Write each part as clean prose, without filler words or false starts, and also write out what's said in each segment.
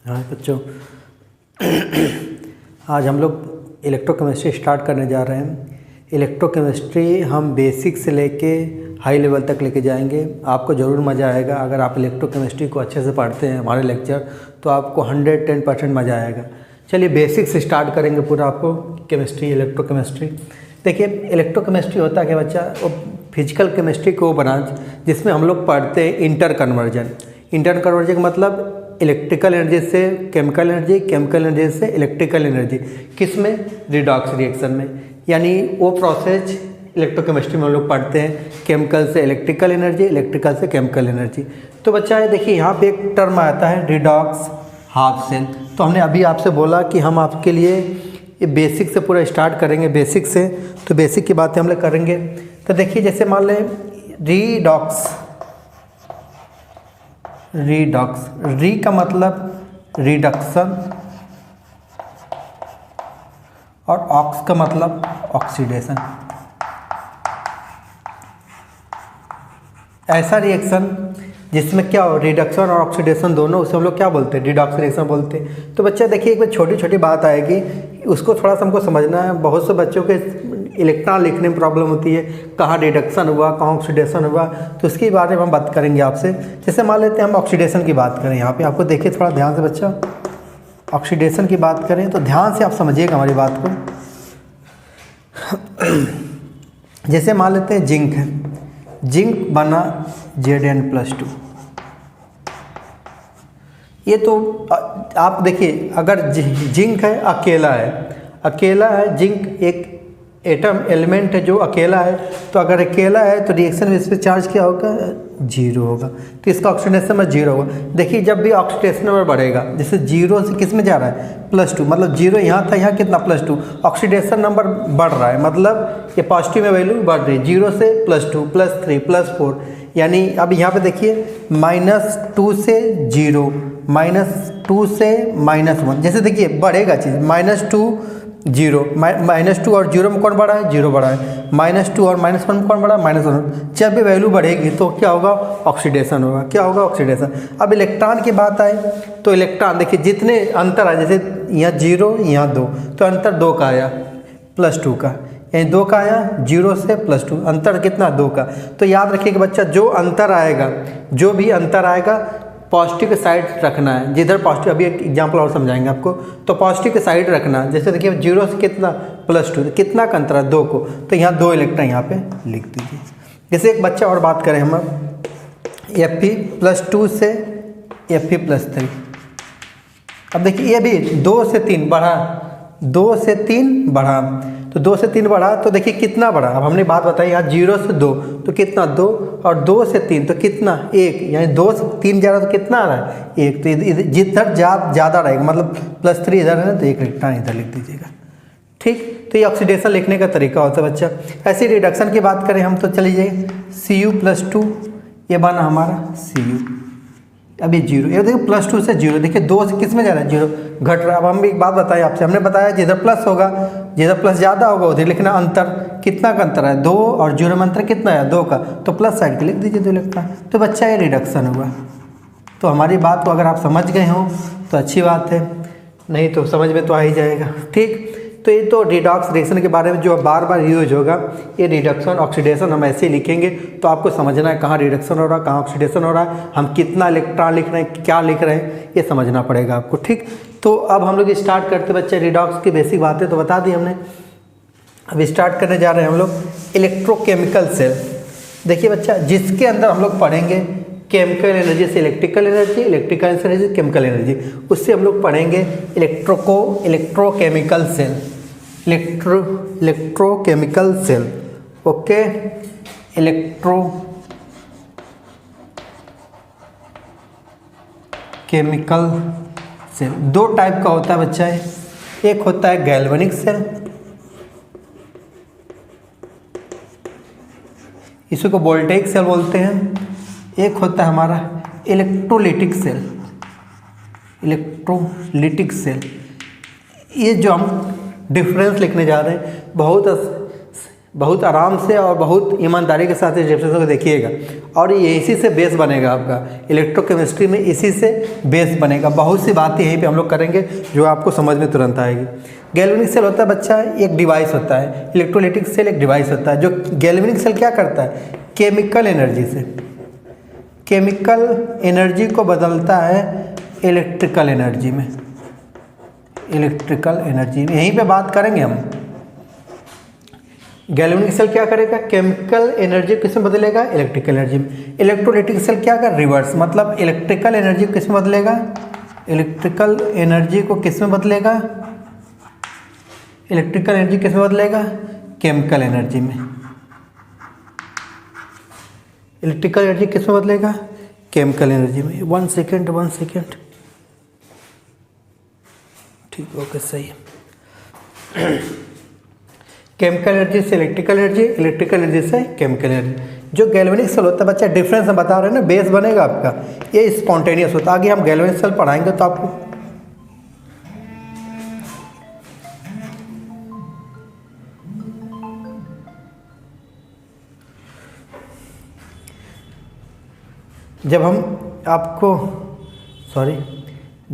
हाँ बच्चों, आज हम लोग इलेक्ट्रोकेमिस्ट्री स्टार्ट करने जा रहे हैं। इलेक्ट्रोकेमिस्ट्री हम बेसिक से लेके हाई लेवल तक लेके जाएंगे। आपको ज़रूर मज़ा आएगा। अगर आप इलेक्ट्रोकेमिस्ट्री को अच्छे से पढ़ते हैं हमारे लेक्चर, तो आपको 110% मज़ा आएगा। चलिए बेसिक से स्टार्ट करेंगे पूरा आपको केमिस्ट्री, इलेक्ट्रोकेमिस्ट्री। देखिए इलेक्ट्रोकेमिस्ट्री होता है कि बच्चा वो फिजिकल केमिस्ट्री को ब्रांच जिसमें हम लोग पढ़ते हैं इंटर कन्वर्जन का मतलब इलेक्ट्रिकल एनर्जी से केमिकल एनर्जी, केमिकल एनर्जी से इलेक्ट्रिकल एनर्जी, किस में? रिडॉक्स रिएक्शन में। यानी वो प्रोसेस इलेक्ट्रोकेमिस्ट्री में हम लोग पढ़ते हैं, केमिकल से इलेक्ट्रिकल एनर्जी, इलेक्ट्रिकल से केमिकल एनर्जी। तो बच्चा ये देखिए यहाँ पे एक टर्म आता है रिडॉक्स हाफ सेल। तो हमने अभी आपसे बोला कि हम आपके लिए ये बेसिक से पूरा स्टार्ट करेंगे, बेसिक से। तो बेसिक की बातें हम लोग करेंगे। तो देखिए जैसे मान लें रिडॉक्स, री का मतलब रिडक्शन और ऑक्स का मतलब ऑक्सीडेशन। ऐसा रिएक्शन जिसमें क्या हो, रिडक्शन और ऑक्सीडेशन दोनों, उसे हम लोग क्या बोलते हैं? रिडॉक्स रिएक्शन बोलते हैं। तो बच्चा देखिए एक छोटी छोटी बात आएगी, उसको थोड़ा सा हमको समझना है। बहुत से बच्चों के इलेक्ट्रॉन लिखने में प्रॉब्लम होती है, कहाँ रिडक्शन हुआ, कहाँ ऑक्सीडेशन हुआ, तो उसके बारे में हम बात करेंगे आपसे। जैसे मान लेते हैं हम ऑक्सीडेशन की बात करें। यहाँ पे आपको देखिए थोड़ा ध्यान से बच्चा, ऑक्सीडेशन की बात करें तो ध्यान से आप समझिएगा हमारी बात को। जैसे मान लेते हैं जिंक है, जिंक बना Zn+2। ये तो आप देखिए, अगर जिंक है, अकेला है जिंक, एक एटम एलिमेंट है जो अकेला है, तो अगर अकेला है तो रिएक्शन में इस पर चार्ज क्या होगा? 0 होगा। तो इसका ऑक्सीडेशन नंबर 0 होगा। देखिए जब भी ऑक्सीडेशन नंबर बढ़ेगा, जैसे 0 से किस में जा रहा है? +2, मतलब 0 यहाँ था, यहाँ कितना? +2। ऑक्सीडेशन नंबर बढ़ रहा है, मतलब ये पॉजिटिव में वैल्यू बढ़ रही है, 0 से +2, +3, +4। यानी अब यहाँ पे देखिए -2 से 0, -2 से -1। जैसे देखिए बढ़ेगा चीज़, -2 0, -2 और 0 में कौन बढ़ा है? 0 बढ़ा है। -2 और -1 में कौन बढ़ा है? -1। जब भी वैल्यू बढ़ेगी तो क्या होगा? ऑक्सीडेशन होगा। क्या होगा? ऑक्सीडेशन। अब इलेक्ट्रॉन की बात आए तो इलेक्ट्रॉन देखिए जितने अंतर आए, जैसे यहाँ 0, यहाँ 2, तो अंतर 2 का आया, +2 का, यानी 2 का आया, 0 से +2, अंतर कितना? 2 का। तो याद रखिएगा बच्चा, जो अंतर आएगा, जो भी अंतर आएगा पॉजिटिव के साइड रखना है। जिधर पॉजिटिव, अभी एक एग्जांपल और समझाएंगे आपको, तो पॉजिटिव के साइड रखना है। जैसे देखिए 0 से कितना? +2, तो कितना का अंतर है? 2 को, तो यहाँ 2 इलेक्ट्रॉन यहाँ पे लिख दीजिए। जैसे एक बच्चा और बात करें हम, Fe+2 से Fe+3। अब देखिए ये भी 2 से 3 बढ़ा, 2 से 3 बढ़ा, तो 2 से 3 बढ़ा, तो देखिए कितना बढ़ा। अब हमने बात बताई, यहाँ 0 से 2 तो कितना? 2, और 2 से 3 तो कितना? 1, यानी 2 से 3 जा रहा तो कितना आ रहा है? 1। तो जिधर ज़्यादा रहेगा, मतलब +3 इधर है ना, तो 1 इलेक्ट्रॉन इधर लिख दीजिएगा। ठीक, तो ये ऑक्सीडेशन लिखने का तरीका होता है बच्चा। ऐसे रिडक्शन की बात करें हम तो चलिए Cu+2, ये बना हमारा Cu। अभी 0, ये देखिए +2 से 0, देखिए 2 से किस में जा रहा है? 0, घट रहा है। अब हम एक बात बताएं आपसे, हमने बताया जिधर प्लस होगा, जिधर प्लस ज़्यादा होगा उधर लिखना अंतर। कितना का अंतर है? 2, और 0 में अंतर कितना है? 2 का, तो प्लस साइड के लिख दीजिए 2 इलेक्ट्रॉन। तो बच्चा ये रिडक्शन हुआ। तो हमारी बात को अगर आप समझ गए हो तो अच्छी बात है, नहीं तो समझ में तो आ ही जाएगा। ठीक, तो ये तो रिडॉक्स रिएक्शन के बारे में जो बार बार यूज होगा, ये रिडक्शन ऑक्सीडेशन हम ऐसे ही लिखेंगे। तो आपको समझना है कहाँ रिडक्शन हो रहा है, कहाँ ऑक्सीडेशन हो रहा है, हम कितना इलेक्ट्रॉन लिख रहे हैं, क्या लिख रहे हैं, ये समझना पड़ेगा आपको। ठीक, तो अब हम लोग स्टार्ट करते बच्चे रिडॉक्स की बेसिक बातें तो बता दी हमने। अब स्टार्ट करने जा रहे हैं हम लोग इलेक्ट्रोकेमिकल सेल। देखिए बच्चा, जिसके अंदर हम लोग पढ़ेंगे केमिकल एनर्जी से electrical energy, electrical energy chemical energy, उससे हम लोग पढ़ेंगे electrochemical cell, electrochemical cell. Okay, electrochemical cell 2 type का होता है बच्चा। एक होता है गैल्वेनिक सेल, इसको वोल्टेइक सेल बोलते हैं। एक होता है हमारा इलेक्ट्रोलिटिक सेल, इलेक्ट्रोलिटिक सेल। ये जो हम डिफरेंस लिखने जा रहे हैं, बहुत आराम से और बहुत ईमानदारी के साथ इस डेफिनेशन को देखिएगा, और ये इसी से बेस बनेगा आपका इलेक्ट्रोकेमिस्ट्री में, इसी से बेस बनेगा। बहुत सी बातें यहीं पे हम लोग करेंगे जो आपको समझ में तुरंत आएगी। गैल्वेनिक सेल होता है बच्चा एक डिवाइस होता है, इलेक्ट्रोलाइटिक सेल एक डिवाइस होता है। जो गैल्वेनिक सेल क्या करता है, केमिकल एनर्जी से, केमिकल एनर्जी को बदलता है इलेक्ट्रिकल एनर्जी में, इलेक्ट्रिकल एनर्जी में। यहीं पे बात करेंगे हम। गैल्वेनिक सेल क्या करेगा, केमिकल एनर्जी किसमें बदलेगा, इलेक्ट्रिकल एनर्जी में। इलेक्ट्रोलाइटिक सेल क्या कर, रिवर्स, मतलब इलेक्ट्रिकल एनर्जी को किसमें बदलेगा, इलेक्ट्रिकल एनर्जी को किसमें बदलेगा, इलेक्ट्रिकल एनर्जी किसमें बदलेगा, केमिकल एनर्जी में। इलेक्ट्रिकल एनर्जी किसमें बदलेगा, केमिकल एनर्जी में। 1 सेकेंड 1 सेकेंड, ठीक, ओके, सही है। केमिकल एनर्जी से इलेक्ट्रिकल एनर्जी, इलेक्ट्रिकल एनर्जी से केमिकल एनर्जी। जो गैल्वेनिक सेल होता है बच्चा, डिफरेंस हम बता रहे हैं ना, बेस बनेगा आपका, ये स्पॉन्टेनियस होता है। आगे हम गैल्वेनिक सेल पढ़ाएंगे तो आपको जब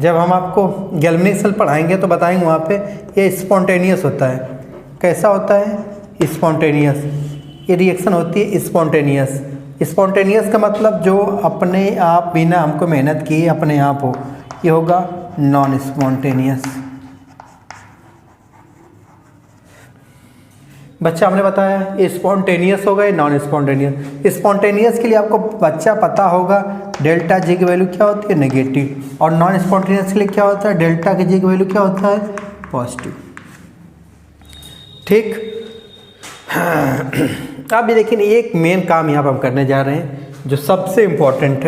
हम आपको गैल्वेनिक सेल पढ़ाएंगे तो बताएंगे वहाँ पे ये स्पॉन्टेनियस होता है। कैसा होता है, स्पॉन्टेनियस। ये रिएक्शन होती है स्पॉन्टेनियस। स्पॉन्टेनियस का मतलब जो अपने आप बिना हमको मेहनत किए अपने आप हो, ये होगा नॉन स्पॉन्टेनियस। बच्चा हमने बताया ये स्पॉन्टेनियस होगा, ये नॉन स्पॉन्टेनियस। स्पॉन्टेनियस के लिए आपको बच्चा पता होगा डेल्टा जी की वैल्यू क्या होती है, नेगेटिव, और नॉन स्पॉन्टेनियस के लिए क्या होता है, डेल्टा के जी की वैल्यू क्या होता है, पॉजिटिव। ठीक। अब ये देखिए एक मेन काम यहाँ पर हम करने जा रहे हैं जो सबसे इम्पोर्टेंट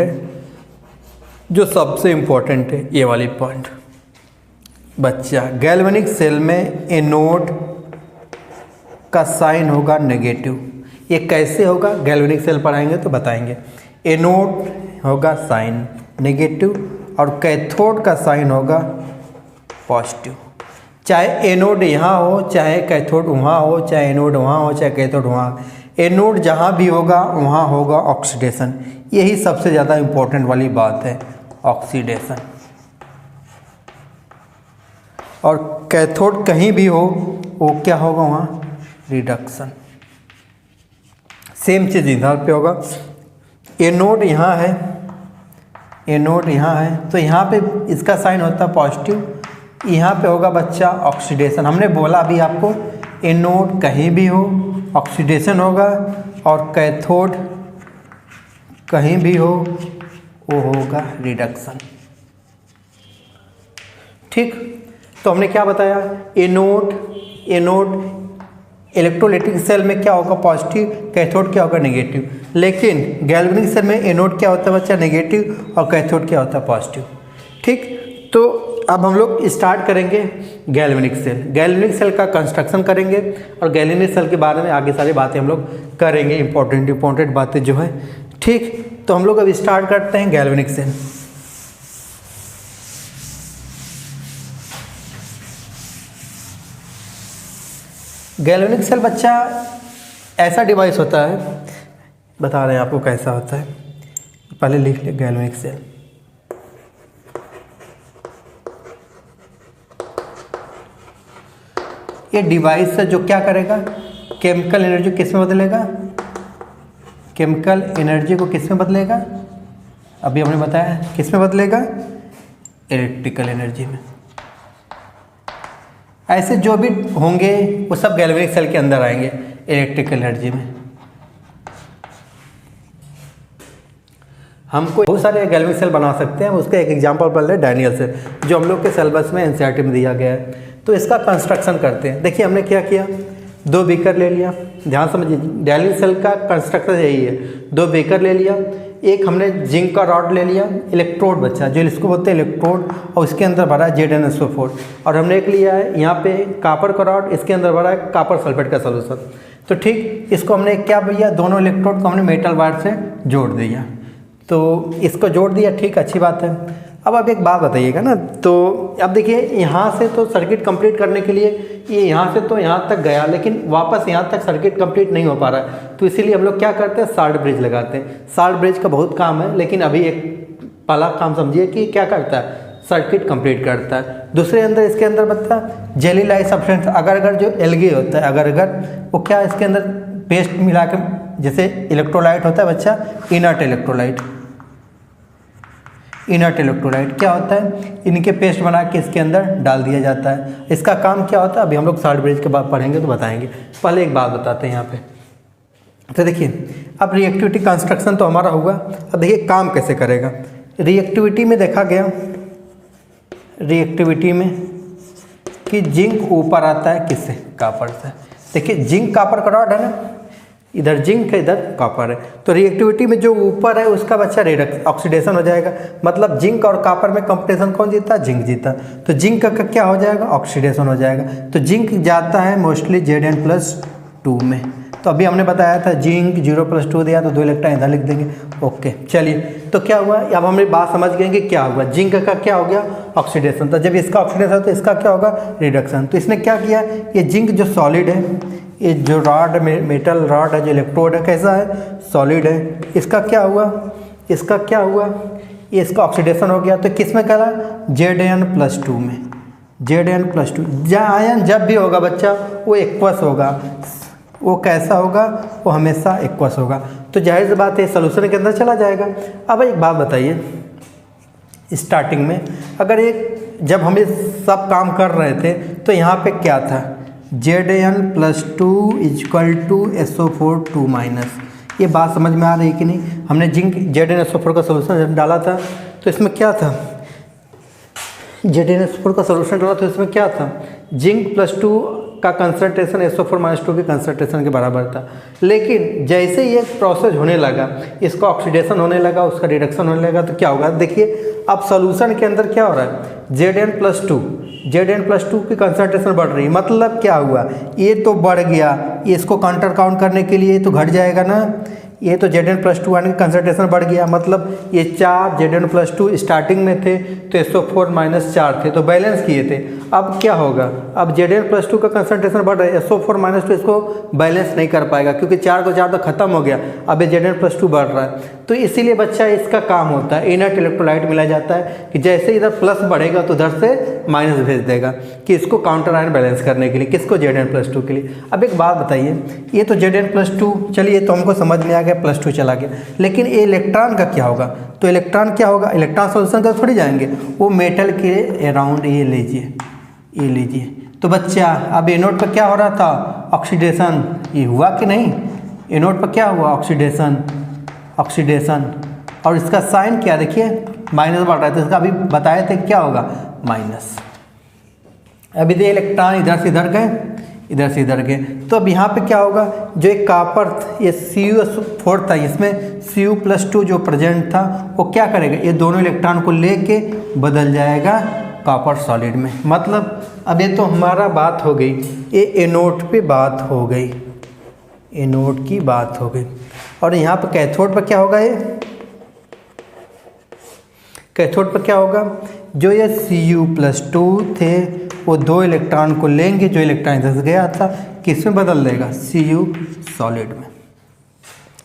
है, ये वाली पॉइंट। बच्चा गैल्वेनिक सेल में एनोड का साइन होगा नेगेटिव। ये कैसे होगा, गैल्वेनिक सेल पढ़ाएंगे तो बताएंगे। एनोड होगा साइन नेगेटिव और कैथोड का साइन होगा पॉजिटिव। चाहे एनोड यहाँ हो, चाहे कैथोड वहाँ हो, चाहे एनोड वहाँ हो, चाहे कैथोड वहाँ, एनोड जहाँ भी होगा वहाँ होगा ऑक्सीडेशन। यही सबसे ज़्यादा इम्पोर्टेंट वाली बात है, ऑक्सीडेशन। और कैथोड कहीं भी हो वो क्या होगा, वहाँ रिडक्शन। सेम चीज़ इधर पे होगा। एनोड यहाँ है, एनोड यहाँ है, तो यहाँ पे इसका साइन होता है पॉजिटिव, यहाँ पे होगा बच्चा ऑक्सीडेशन। हमने बोला अभी आपको एनोड कहीं भी हो ऑक्सीडेशन होगा, और कैथोड कहीं भी हो वो होगा रिडक्शन। ठीक, तो हमने क्या बताया, एनोड इलेक्ट्रोलाइटिक सेल में क्या होगा, पॉजिटिव, कैथोड क्या होगा, नेगेटिव। लेकिन गैल्वेनिक सेल में एनोड क्या होता है बच्चा, नेगेटिव, और कैथोड क्या होता है, पॉजिटिव। ठीक, तो अब हम लोग स्टार्ट करेंगे गैल्वेनिक सेल। गैल्वेनिक सेल का कंस्ट्रक्शन करेंगे और गैल्वेनिक सेल के बारे में आगे सारी बातें हम लोग करेंगे, इंपॉर्टेंट बातें जो है। ठीक, तो हम लोग अब स्टार्ट करते हैं गैल्वेनिक सेल। गैल्वेनिक सेल बच्चा ऐसा डिवाइस होता है, बता रहे हैं आपको कैसा होता है, पहले लिख ले गैल्वेनिक सेल। ये डिवाइस है जो क्या करेगा, केमिकल एनर्जी किस में बदलेगा, केमिकल एनर्जी को किस में बदलेगा, अभी हमने बताया किस में बदलेगा, इलेक्ट्रिकल एनर्जी में। ऐसे जो भी होंगे वो सब गैल्वेनिक सेल के अंदर आएंगे, इलेक्ट्रिकल एनर्जी में। हमको बहुत सारे गैल्वेनिक सेल बना सकते हैं, उसका एक एग्जांपल पढ़ लें, डैनियल सेल, जो हम लोग के सिलेबस में एनसीईआरटी में दिया गया है। तो इसका कंस्ट्रक्शन करते हैं। देखिए हमने क्या किया, 2 बीकर ले लिया, ध्यान समझिए, डैनियल सेल का कंस्ट्रक्शन यही है। 2 बीकर ले लिया, एक हमने जिंक का रॉड ले लिया, इलेक्ट्रोड बच्चा जो इसको बोलते हैं इलेक्ट्रोड, और उसके अंदर भरा ZnSO4। और हमने एक लिया है यहाँ पे कॉपर का रॉड, इसके अंदर भरा है कॉपर सल्फेट का सॉल्यूशन। तो ठीक, इसको हमने क्या किया, दोनों इलेक्ट्रोड को हमने मेटल वायर से जोड़ दिया। तो इसको जोड़ दिया, ठीक, अच्छी बात है। अब आप एक बात बताइएगा ना, तो अब देखिए यहाँ से तो सर्किट कंप्लीट करने के लिए ये यहाँ से तो यहाँ तक गया, लेकिन वापस यहाँ तक सर्किट कंप्लीट नहीं हो पा रहा है, तो इसीलिए हम लोग क्या करते हैं, शार्ट ब्रिज लगाते हैं। शार्ट ब्रिज का बहुत काम है, लेकिन अभी एक पहला काम समझिए कि क्या करता है, सर्किट कंप्लीट करता है। दूसरे अंदर इसके अंदर बता जेली लाइट सब्सटेंस अगर जो एल्गी होता है, अगर वो क्या इसके अंदर पेस्ट मिला के, जैसे इलेक्ट्रोलाइट होता है बच्चा, इनर्ट इलेक्ट्रोलाइट क्या होता है, इनके पेस्ट बना के इसके अंदर डाल दिया जाता है। इसका काम क्या होता है अभी हम लोग शार्ट ब्रिज के बाद पढ़ेंगे तो बताएंगे। पहले एक बात बताते हैं यहाँ पे, तो देखिए अब रिएक्टिविटी कंस्ट्रक्शन तो हमारा हुआ। अब देखिए काम कैसे करेगा। रिएक्टिविटी में देखा गया, रिएक्टिविटी में कि जिंक ऊपर आता है किससे, कॉपर से। देखिए जिंक कॉपर का रॉड है ना, इधर जिंक है इधर कॉपर है, तो रिएक्टिविटी में जो ऊपर है उसका बच्चा रिडक्स ऑक्सीडेशन हो जाएगा। मतलब जिंक और कॉपर में कंपटीशन कौन जीता, जिंक जीता, तो जिंक का क्या हो जाएगा, ऑक्सीडेशन हो जाएगा। तो जिंक जाता है मोस्टली Zn+2 में। तो अभी हमने बताया था जिंक 0+2 दिया तो 2 इलेक्ट्रॉन इधर लिख देंगे। ओके चलिए, तो क्या हुआ, अब हमने बात समझ गए कि क्या हुआ, जिंक का क्या हो गया, ऑक्सीडेशन। तो जब इसका ऑक्सीडेशन तो इसका क्या होगा, रिडक्शन। तो इसने क्या किया, ये जिंक जो सॉलिड है, ये जो रॉड मेटल रॉड है, जो इलेक्ट्रोड है, कैसा है, सॉलिड है। इसका क्या हुआ, इसका क्या हुआ, ये इसका ऑक्सीडेशन हो गया। तो किस में करा, Zn+2 में, Zn+2। जहाँ आयन जब भी होगा बच्चा वो एक्वस होगा, वो कैसा होगा, वो हमेशा एक्वस होगा। तो जाहिर सी बात है सोल्यूशन के अंदर चला जाएगा। अब एक बात बताइए, स्टार्टिंग में अगर एक जब हम ये सब काम कर रहे थे तो यहाँ पे क्या था, Zn+2 = SO4 2-। ये बात समझ में आ रही कि नहीं। हमने जिंक Zn-SO4 का सोल्यूशन डाला था तो इसमें क्या था, Zn-SO4 का सोल्यूशन डाला तो इसमें क्या था, जिंक+2 का कंसंट्रेशन SO4-2 के कंसंट्रेशन के बराबर था। लेकिन जैसे ये प्रोसेस होने लगा, इसका ऑक्सीडेशन होने लगा, उसका रिडक्शन होने लगा, तो क्या होगा, देखिए अब सॉल्यूशन के अंदर क्या हो रहा है, Zn+2 की कंसंट्रेशन बढ़ रही है। मतलब क्या हुआ, ये तो बढ़ गया, ये इसको काउंटर काउंट करने के लिए तो घट जाएगा ना। ये तो Zn+2 आने की कंसंट्रेशन बढ़ गया, मतलब ये 4 Zn+2 स्टार्टिंग में थे तो SO4-4 थे, तो बैलेंस किए थे। अब क्या होगा, अब Zn+2 का कंसंट्रेशन बढ़ रहा है, SO4-2 इसको बैलेंस नहीं कर पाएगा क्योंकि 4 को 4 तो खत्म हो गया, अब ये Zn+2 बढ़ रहा है। तो इसीलिए बच्चा इसका काम होता है, इनर्ट इलेक्ट्रोलाइट मिला जाता है कि जैसे इधर प्लस बढ़ेगा तो उधर से माइनस भेज देगा कि इसको काउंटर आयन बैलेंस करने के लिए, किसको, Zn+2 के लिए। अब एक बात बताइए, ये तो Zn+2 चलिए तो हमको समझ में आ गया, +2 चला गया, लेकिन ये इलेक्ट्रॉन का क्या होगा, तो इलेक्ट्रॉन क्या होगा, इलेक्ट्रॉन सोल्यूशन का थोड़ी जाएंगे, वो मेटल के अराउंड ये लीजिए, ये लीजिए। तो बच्चा अब एनोड पर क्या हो रहा था, ऑक्सीडेशन, ये हुआ कि नहीं, एनोड पर क्या हुआ, ऑक्सीडेशन, और इसका साइन क्या, देखिए माइनस बढ़ रहा है, तो इसका अभी बताए थे क्या होगा, माइनस। अभी ये इलेक्ट्रॉन इधर से इधर गए, इधर से इधर गए, तो अब यहाँ पे क्या होगा, जो एक कॉपर ये Cu4 था, इसमें Cu+2 जो प्रेजेंट था वो क्या करेगा, ये दोनों इलेक्ट्रॉन को लेके बदल जाएगा कॉपर सॉलिड में। मतलब अब ये तो हमारा बात हो गई, ये एनोड पे बात हो गई, एनोड की बात हो गई। और यहाँ पर कैथोड पर क्या होगा, ये कैथोड पर क्या होगा, जो ये Cu+2 थे वो 2 इलेक्ट्रॉन को लेंगे, जो इलेक्ट्रॉन इधर से गया था किस में बदल देगा, Cu सॉलिड में।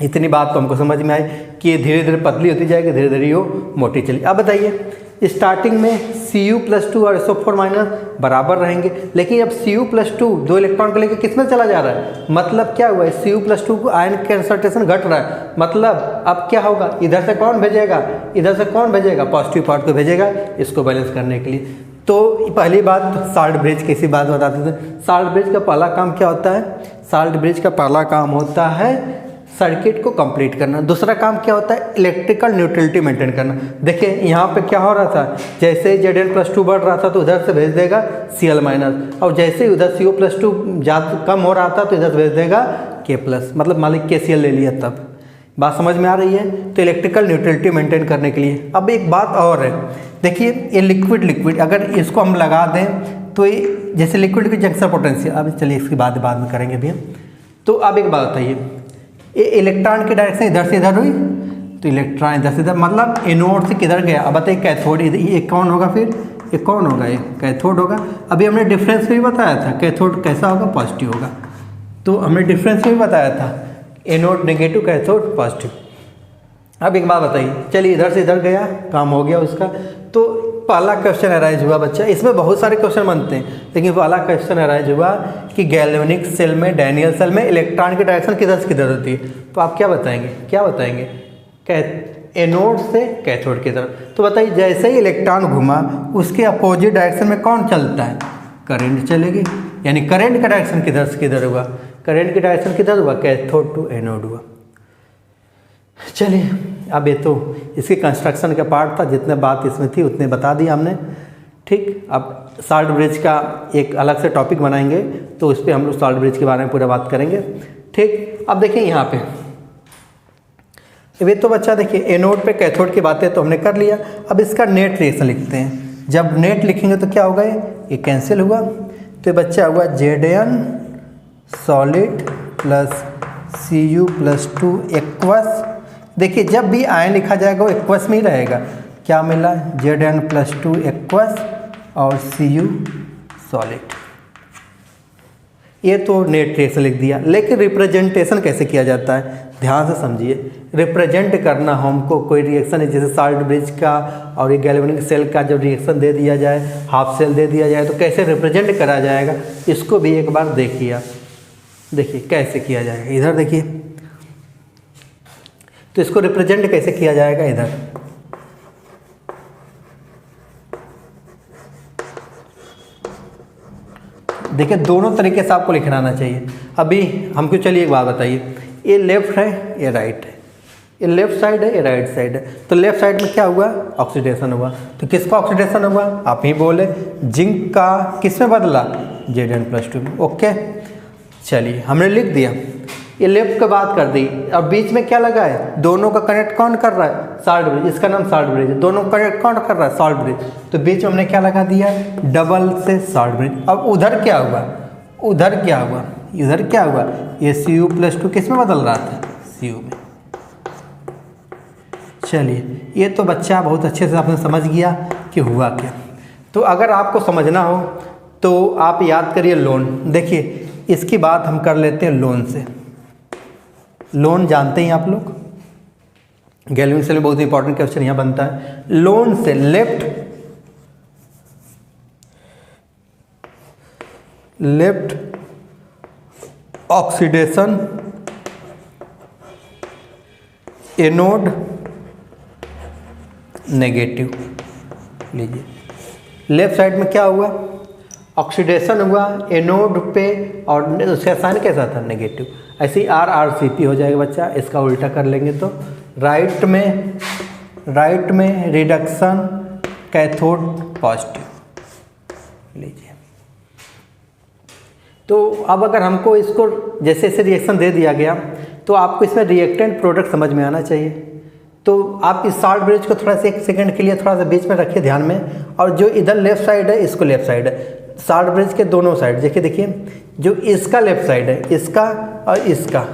इतनी बात तो हमको समझ में आई कि ये धीरे धीरे पतली होती जाएगी, धीरे धीरे वो मोटी चली। अब बताइए स्टार्टिंग में Cu+2 और SO4- बराबर रहेंगे, लेकिन अब Cu+2 2 इलेक्ट्रॉन को लेकर किस में चला जा रहा है, मतलब क्या हुआ है, Cu+2 को आयन कंसंट्रेशन घट रहा है। मतलब अब क्या होगा, इधर से कौन भेजेगा, इधर से कौन भेजेगा, पॉजिटिव पार्ट को भेजेगा इसको बैलेंस करने के लिए। तो पहली बात शार्ट ब्रिज की बात बताते थे। शार्ट ब्रिज का पहला काम क्या होता है, शार्ट ब्रिज का पहला काम होता है सर्किट को कंप्लीट करना। दूसरा काम क्या होता है, इलेक्ट्रिकल न्यूट्रलिटी मेंटेन करना। देखिए यहाँ पे क्या हो रहा था, जैसे ही Zn+2 बढ़ रहा था तो उधर से भेज देगा Cl-, और जैसे ही उधर Cu+2 ज़्यादा कम हो रहा था तो इधर से भेज देगा K+, मतलब मालिक KCl ले लिया। तब बात समझ में आ रही है। तो इलेक्ट्रिकल न्यूट्रलिटी मेंटेन करने के लिए अब एक बात और है, देखिए ये लिक्विड अगर इसको हम लगा दें तो ये जैसे लिक्विड की जंक्शन पोटेंशियल, अब चलिए इसकी बात बाद में करेंगे भैया। तो अब एक बात बताइए, ये इलेक्ट्रॉन की डायरेक्शन इधर से इधर हुई, तो इलेक्ट्रॉन इधर से इधर, मतलब एनोड से किधर गया। अब बताइए कैथोड, ये कौन होगा, फिर ये कौन होगा, ये कैथोड होगा। अभी हमने डिफरेंस भी बताया था, कैथोड कैसा होगा, पॉजिटिव होगा। तो हमने डिफरेंस भी बताया था, एनोड नेगेटिव, कैथोड पॉजिटिव। अब एक बात बताइए, चलिए इधर से इधर गया, काम हो गया उसका। तो पहला क्वेश्चन अराइज हुआ बच्चा, इसमें बहुत सारे क्वेश्चन बनते हैं, लेकिन पहला क्वेश्चन अराइज हुआ कि गैल्वेनिक सेल में, डैनियल सेल में इलेक्ट्रॉन की डायरेक्शन किधर से किधर होती है। तो आप क्या बताएंगे, क्या बताएंगे, एनोड से कैथोड की तरफ। तो बताइए जैसे ही इलेक्ट्रॉन घुमा उसके अपोजिट डायरेक्शन में कौन चलता है, करंट चलेगी। यानी करंट का डायरेक्शन किधर से किधर हुआ, करंट की डायरेक्शन किधर हुआ, कैथोड टू एनोड हुआ। चलिए अब ये तो इसके कंस्ट्रक्शन का पार्ट था, जितने बात इसमें थी उतने बता दिया हमने। ठीक, अब साल्ट ब्रिज का एक अलग से टॉपिक बनाएंगे, तो उस पर हम लोग साल्ट ब्रिज के बारे में पूरा बात करेंगे। ठीक, अब देखिए यहाँ पे ये तो बच्चा देखिए एनोड पे कैथोड की बातें तो हमने कर लिया। अब इसका नेट रिएक्शन लिखते हैं। जब नेट लिखेंगे तो क्या होगा, ये कैंसिल हुआ, तो ये बच्चा हुआ Zn solid plus Cu+2 aqueous. देखिए जब भी आयन लिखा जाएगा वो एक्वस में ही रहेगा। क्या मिला, Zn+2 एक्वस और Cu सॉलिड। ये तो नेट रिएक्शन लिख दिया, लेकिन रिप्रेजेंटेशन कैसे किया जाता है, ध्यान से समझिए। रिप्रेजेंट करना हमको कोई रिएक्शन है, जैसे साल्ट ब्रिज का और ये गैल्वेनिक सेल का जब रिएक्शन दे दिया जाए, हाफ सेल दे दिया जाए, तो कैसे रिप्रेजेंट करा जाएगा, इसको भी एक बार देखिए आप। देखिए कैसे किया जाएगा, इधर देखिए, तो इसको रिप्रेजेंट कैसे किया जाएगा, इधर देखिए दोनों तरीके से आपको लिखना आना चाहिए। अभी हमको चलिए एक बात बताइए, ये लेफ्ट है ये राइट है, ये लेफ्ट साइड है ये राइट साइड है। तो लेफ्ट साइड में क्या हुआ, ऑक्सीडेशन हुआ। तो किसका ऑक्सीडेशन हुआ, आप ही बोले, जिंक का किस में बदला, Zn+2 में। ओके, चलिए हमने लिख दिया। ये लेफ्ट का बात कर दी। अब बीच में क्या लगा है, दोनों का कनेक्ट कौन कर रहा है, साल्ट ब्रिज, इसका नाम साल्ट ब्रिज है। दोनों का कनेक्ट कौन कर रहा है, साल्ट ब्रिज। तो बीच में हमने क्या लगा दिया, डबल से साल्ट ब्रिज। अब उधर क्या हुआ, उधर क्या हुआ, इधर क्या हुआ, ये Cu+2 किस में बदल रहा था, Cu में। चलिए ये तो बच्चा बहुत अच्छे से आपने समझ गया कि हुआ क्या। तो अगर आपको समझना हो तो आप याद करिए लोन। देखिए इसकी बात हम कर लेते हैं लोन से। लोन जानते हैं आप लोग, गैल्वेनिक सेल में बहुत इंपॉर्टेंट क्वेश्चन यहाँ बनता है। लोन से लेफ्ट ऑक्सीडेशन, एनोड नेगेटिव। लीजिए लेफ्ट साइड में क्या हुआ, ऑक्सीडेशन हुआ एनोड पे, और उसका साइन कैसा था, नेगेटिव। ऐसे ही RrCp हो जाएगा बच्चा। इसका उल्टा कर लेंगे तो राइट में रिडक्शन, कैथोड पॉजिटिव। लीजिए तो अब अगर हमको इसको जैसे जैसे रिएक्शन दे दिया गया, तो आपको इसमें रिएक्टेंट प्रोडक्ट समझ में आना चाहिए। तो आप इस साल्ट ब्रिज को थोड़ा सा एक सेकंड के लिए थोड़ा सा बीच में रखिए ध्यान में, और जो इधर लेफ्ट साइड है इसको लेफ्ट साइड है। साल्ट ब्रिज के दोनों साइड देखिए जो इसका लेफ्ट साइड है, इसका और इसका,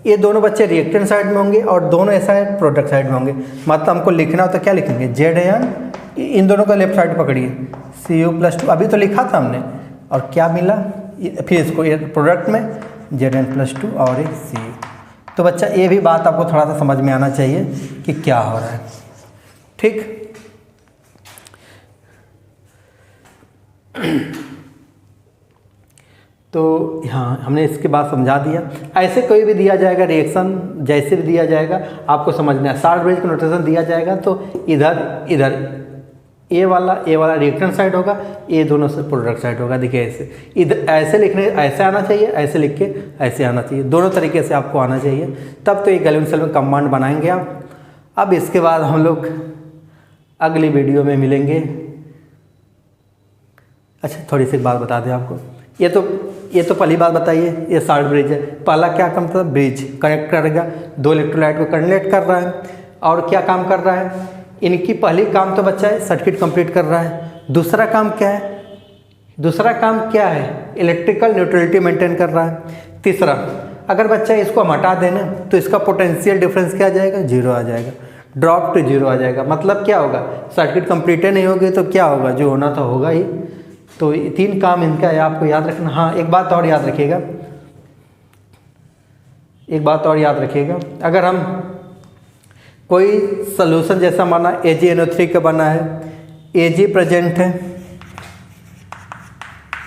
ये दोनों बच्चे रिएक्टेंट साइड में होंगे और दोनों ऐसा प्रोडक्ट साइड में होंगे। मतलब हमको लिखना हो तो क्या लिखेंगे, Zn, इन दोनों का लेफ्ट साइड पकड़िए, Cu+2 अभी तो लिखा था हमने, और क्या मिला, फिर इसको प्रोडक्ट में Zn+2 और ये Cu। तो बच्चा ये भी बात आपको थोड़ा सा समझ में आना चाहिए कि क्या हो रहा है। ठीक, तो हाँ हमने इसके बाद समझा दिया। ऐसे कोई भी दिया जाएगा रिएक्शन, जैसे भी दिया जाएगा आपको समझना है। साल्ट ब्रिज का नोटेशन दिया जाएगा तो इधर ए वाला रिएक्टेंट साइड होगा, ये दोनों से प्रोडक्ट साइड होगा। देखिए ऐसे, इधर ऐसे लिखने, ऐसे आना चाहिए, ऐसे लिख के ऐसे आना चाहिए, दोनों तरीके से आपको आना चाहिए, तब तो ये गैल्वेनिक सेल में कंपाउंड बनाएंगे आप। अब इसके बाद हम लोग अगली वीडियो में मिलेंगे। अच्छा थोड़ी सी बात बता दें आपको, ये तो पहली बात बताइए, ये साल्ट ब्रिज है। पहला क्या काम था, ब्रिज कनेक्ट करेगा, दो इलेक्ट्रोलाइट को कनेक्ट कर रहा है, और क्या काम कर रहा है, इनकी पहली काम तो बच्चा है सर्किट कंप्लीट कर रहा है। दूसरा काम क्या है, इलेक्ट्रिकल न्यूट्रलिटी मेंटेन कर रहा है। तीसरा, अगर बच्चा इसको हम हटा देना तो इसका पोटेंशियल डिफरेंस क्या आ जाएगा, 0 आ जाएगा। ड्रॉप टू जीरो आ जाएगा। मतलब क्या होगा, सर्किट कंप्लीट नहीं होगी तो क्या होगा, जो होना तो होगा ही। तो 3 काम इनका है, आपको याद रखना। हाँ, एक बात और याद रखिएगा, अगर हम कोई सॉल्यूशन जैसा माना AgNO3 का बना है, Ag प्रेजेंट है,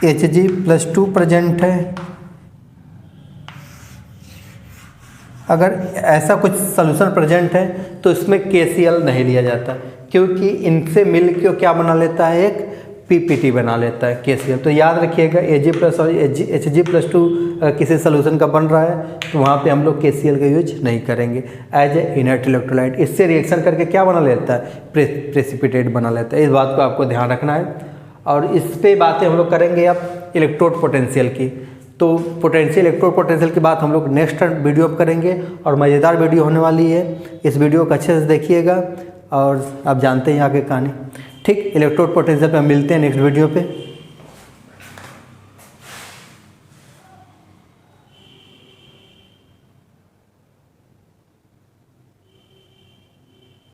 Hg+2 प्रेजेंट है, अगर ऐसा कुछ सॉल्यूशन प्रेजेंट है तो इसमें KCl नहीं लिया जाता, क्योंकि इनसे मिल के क्या बना लेता है, एक PPT बना लेता है KCl। तो याद रखिएगा Ag+ और Hg+2 किसी सॉल्यूशन का बन रहा है तो वहाँ पे हम लोग KCl का यूज नहीं करेंगे एज ए इनर्ट इलेक्ट्रोलाइट। इससे रिएक्शन करके क्या बना लेता है, प्रेसिपिटेट बना लेता है। इस बात को आपको ध्यान रखना है। और इस पे बातें हम लोग करेंगे अब इलेक्ट्रोड पोटेंशियल की। तो पोटेंशियल, इलेक्ट्रोड पोटेंशियल की बात हम लोग नेक्स्ट वीडियो में करेंगे और मज़ेदार वीडियो होने वाली है। इस वीडियो को अच्छे से देखिएगा और आप जानते हैं आगे कहानी। ठीक, इलेक्ट्रोड पोटेंशियल पे हम मिलते हैं नेक्स्ट वीडियो पे।